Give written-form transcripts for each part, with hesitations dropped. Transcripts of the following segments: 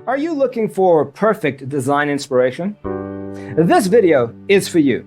Are you looking for perfect design inspiration? This video is for you.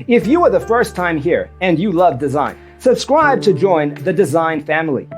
If you are the first time here and you love design, subscribe to join the design family.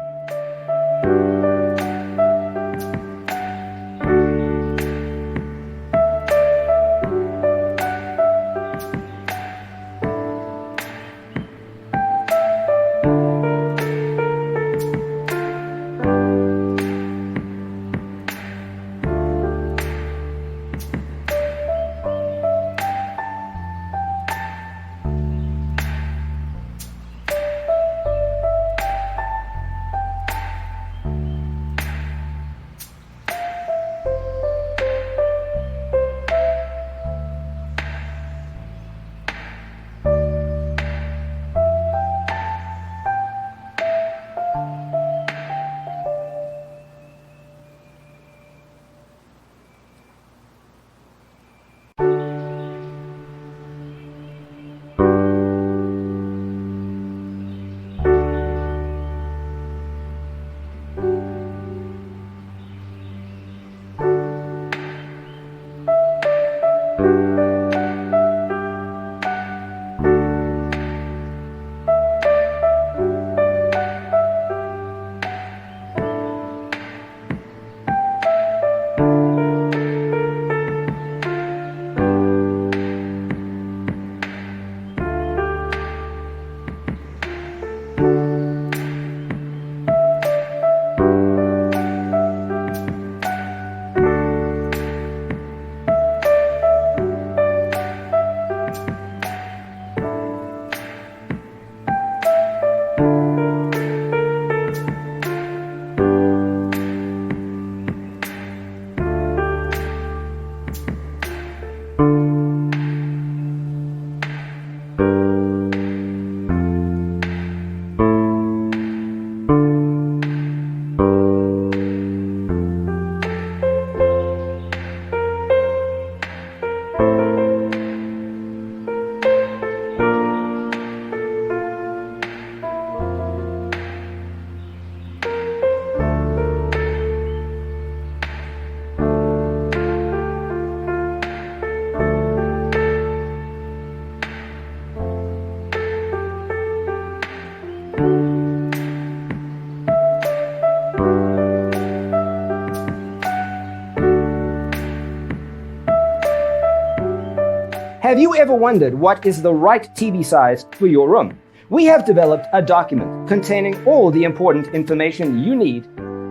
Have you ever wondered what is the right TV size for your room? We have developed a document containing all the important information you need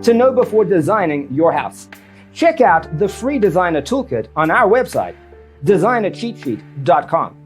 to know before designing your house. Check out the free designer toolkit on our website, designercheatsheet.com.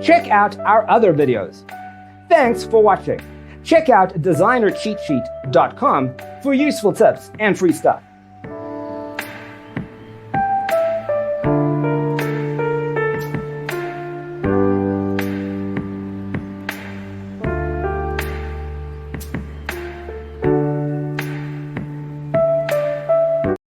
Check out our other videos. Thanks for watching. Check out designercheatsheet.com for useful tips and free stuff.